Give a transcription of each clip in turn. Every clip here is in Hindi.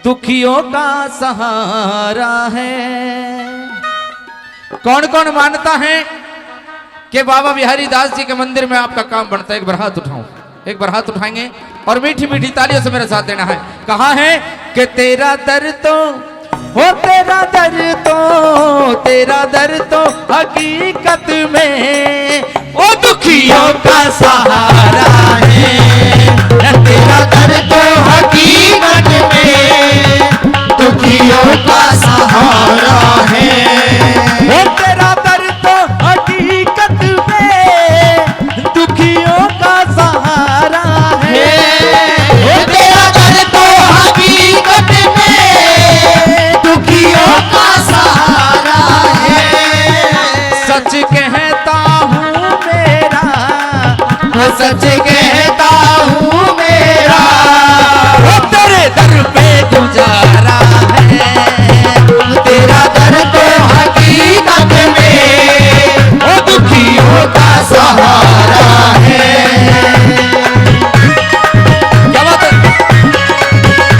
दुखियों का सहारा है। कौन कौन मानता है कि बाबा बिहारी दास जी के मंदिर में आपका काम बनता है? एक बार हाथ उठाऊं, एक बार हाथ उठाएंगे और मीठी मीठी तालियों से मेरे साथ देना है। कहा है कि तेरा दर तो हो, तेरा दर तो हकीकत में ओ दुखियों का सहारा है। तेरा दर तो हकीकत में दुखियों का सहारा है। ओ तेरा दर तो हकीकत में दुखियों का सहारा है। ओ तेरा दर तो हकीकत में दुखियों का सहारा है। सच कहता हूँ मेरा, सच कहता हूँ मेरा, वो तेरे दर पे गुजारा है। तेरा दर तो हकीकत में वो दुखियों का सहारा है। क्या बात है?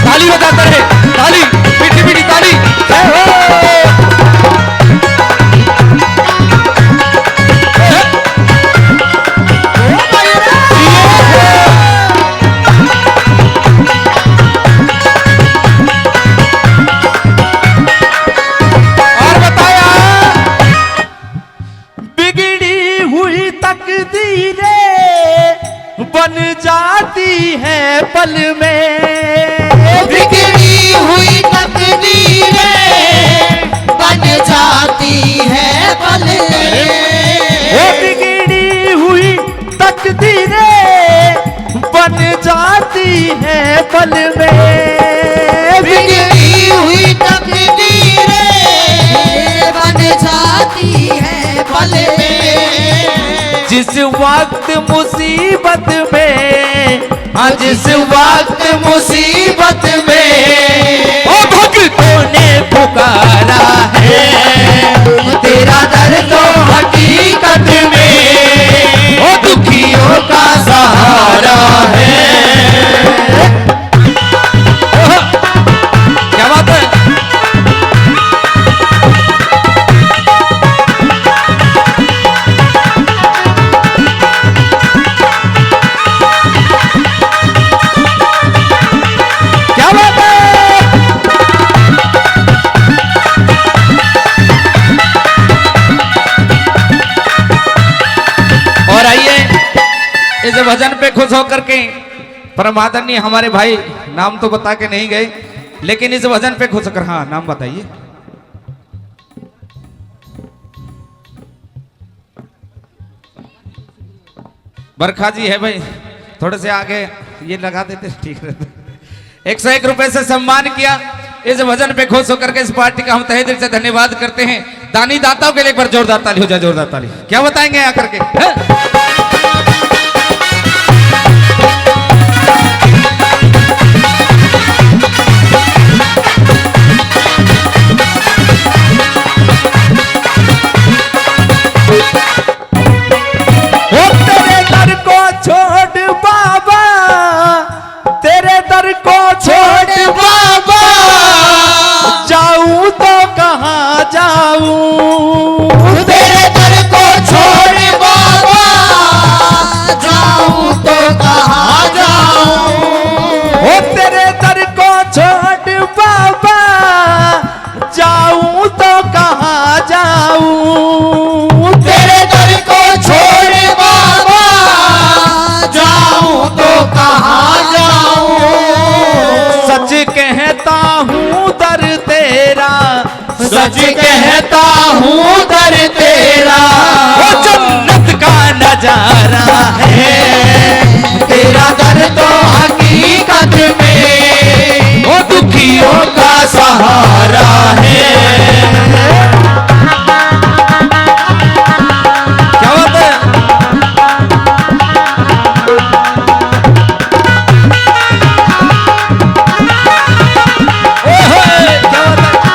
ताली बजाते रहे, ताली, मीठी मीठी ताली। जय हो। और बताया बिगड़ी हुई तकदीरें बन जाती है पल में। बिगड़ी हुई तकदीरें बन जाती है पल में। वो बिगड़ी हुई तकदीरें बन जाती है पल में। बिगड़ी हुई तकदीरें बन जाती है पल में। जिस वक्त मुसीबत में, हाँ जिस वक्त मुसीबत में ओ भक्तों ने पुकारा है। तेरा दर तो हकीकत में ओ दुखियों का सहारा है। क्या बात है? क्या बात है? और आइए इस भजन पे खुश होकर के परम आदरणीय हमारे भाई, नाम तो बता के नहीं गए, लेकिन इस भजन पे खुश होकर, हाँ नाम बताइए। बरखा जी है भाई, थोड़े से आगे ये लगा देते ठीक रहता। 101 रुपए से सम्मान किया। इस भजन पे खुश होकर के इस पार्टी का हम तहे दिल से धन्यवाद करते हैं। दानी दाताओं के लिए एक बार जोरदार ताली हो जाए, जोरदार ताली। क्या बताएंगे आकर के? वो तेरे दर को छोड़ बाबा, तेरे दर को छोड़ बाबा, जाऊं तो कहाँ जाऊं? तेरे दर को छोड़ बाबा, जाऊं तो कहाँ जाऊं? वो तेरे दर को छोड़ बाबा, जाऊं तो कहाँ जाऊं? तेरे दर को छोड़ बाबा, जाऊं तो कहाँ जाऊं? सच कहता हूँ दर तेरा, सच कहता हूँ दर तेरा, वो जन्नत का नजारा है। तेरा दर तो हकीकत में वो दुखियों का सहारा है। क्या बात है? ओहे, क्या बात है?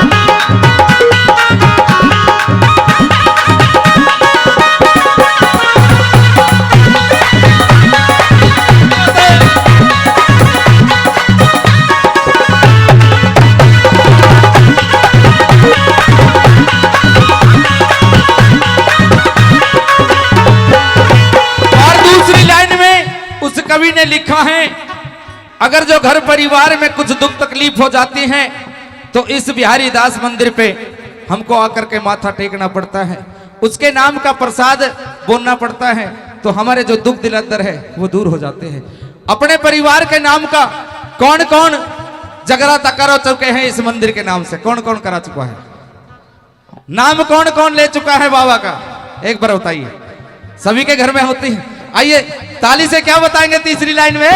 ने लिखा है, अगर जो घर परिवार में कुछ दुख तकलीफ हो जाती है तो इस बिहारी दास मंदिर पे हमको आकर के माथा टेकना पड़ता है, उसके नाम का प्रसाद बोलना पड़ता है, तो हमारे जो दुख दिल अंदर है वो दूर हो जाते हैं। अपने परिवार के नाम का कौन कौन जगराता करा चुके हैं इस मंदिर के नाम से? कौन कौन करा चुका है? नाम कौन कौन ले चुका है बाबा का? एक बार बताइए। सभी के घर में होती है। आइए ताली से क्या बताएंगे तीसरी लाइन में?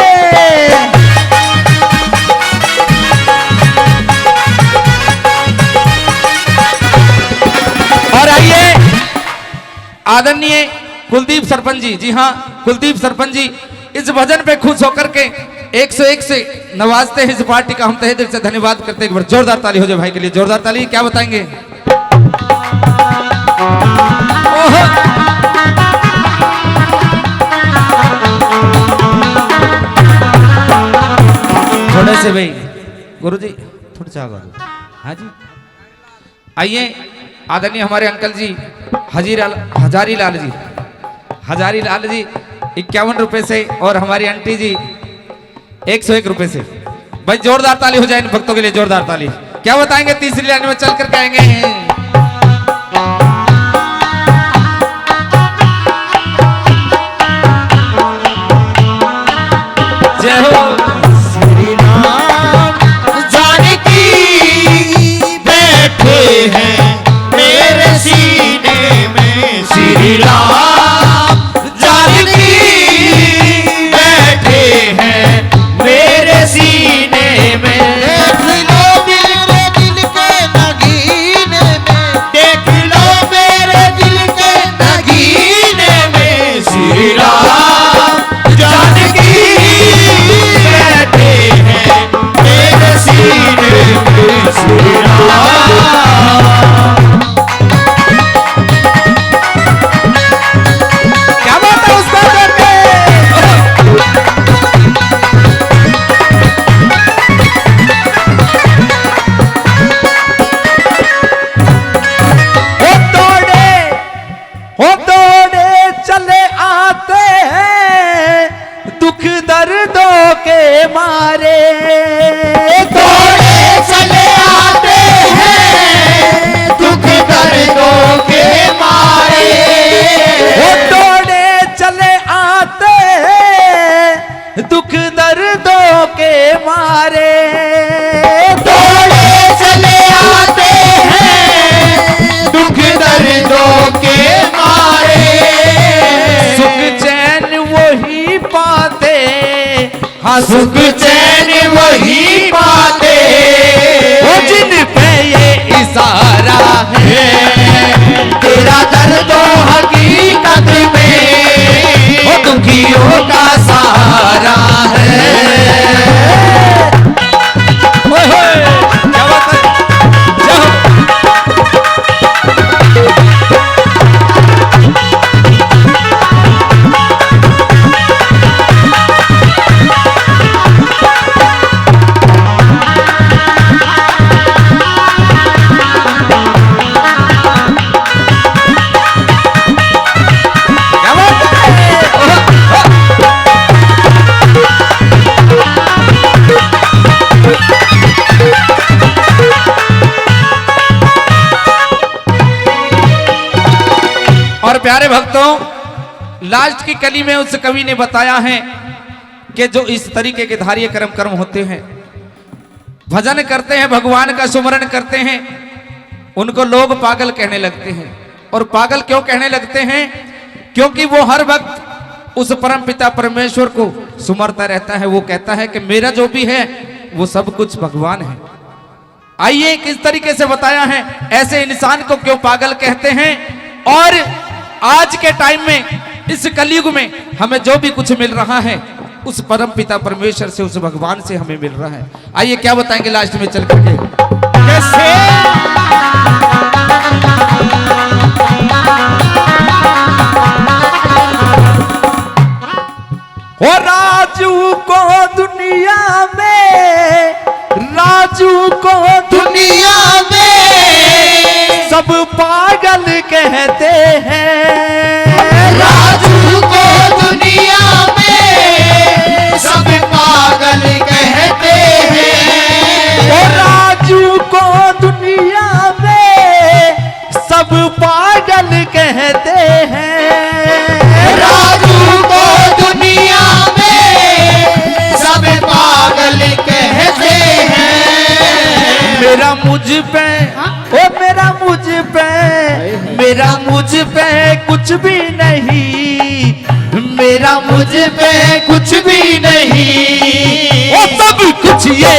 और आइए आदरणीय कुलदीप सरपंच जी, जी हाँ कुलदीप सरपंच जी इस भजन पे खुश होकर के 101 से नवाजते हैं इस पार्टी का हम तहे दिल से धन्यवाद करते हैं। एक बार जोरदार ताली हो जाए भाई के लिए, जोरदार ताली। क्या बताएंगे? थोड़े से भाई गुरु जी थोड़ा सा आगे। हाँ जी आइए आदरणीय हमारे अंकल जी हजारी लाल जी 51 रुपए से और हमारी आंटी जी 101 रुपए से। भाई जोरदार ताली हो जाए इन भक्तों के लिए, जोरदार ताली। क्या बताएंगे तीसरी लाइन में चल करके आएंगे? जय हो श्री राम जानकी बैठे हैं मेरे सीने में, श्री राम जानकी बैठे हैं मेरे सीने में। देख लो मेरे दिल के नगीने में, देख लो मेरे दिल के नगीने में, श्री राम जानकी बैठे हैं मेरे सीने में, श्री राम। क्या बात है उसका करके? हो दौड़े चले आते हैं दुख दर्दों के मारे, दौड़े चले आते हैं दुख दर्दों के मारे, हो दौड़े चले आते हैं दुख दर्दों के मारे, दौड़े चले आते हैं दुख दर्दों के मारे। सुख चैन वही पाते, हाँ सुख चैन वही पाते वो जिन पे ये इशारा है, तेरा दर्दो हकीकत में वो दुखियों का सहारा है। ओए होए, क्या बात है? जाओ। क्या बात है? और प्यारे भक्तों लास्ट की कली में उस कवि ने बताया है कि जो इस तरीके के धार्य कर्म होते हैं, भजन करते हैं, भगवान का सुमरण करते हैं, उनको लोग पागल कहने लगते हैं। और पागल क्यों कहने लगते हैं? क्योंकि वो हर वक्त उस परम पिता परमेश्वर को सुमरता रहता है। वो कहता है कि मेरा जो भी है वो सब कुछ भगवान है। आइए किस तरीके से बताया है, ऐसे इंसान को क्यों पागल कहते हैं। और आज के टाइम में इस कलयुग में हमें जो भी कुछ मिल रहा है उस परम पिता परमेश्वर से, उस भगवान से हमें मिल रहा है। आइए क्या बताएंगे लास्ट में चल करके? कैसे? हो राजू को दुनिया में, राजू को दुनिया में सब पागल कहते हैं। राजू को दुनिया में मुझ पे ओ मेरा मुझ पे कुछ भी नहीं, मेरा मुझ पे कुछ भी नहीं, ओ सब कुछ ये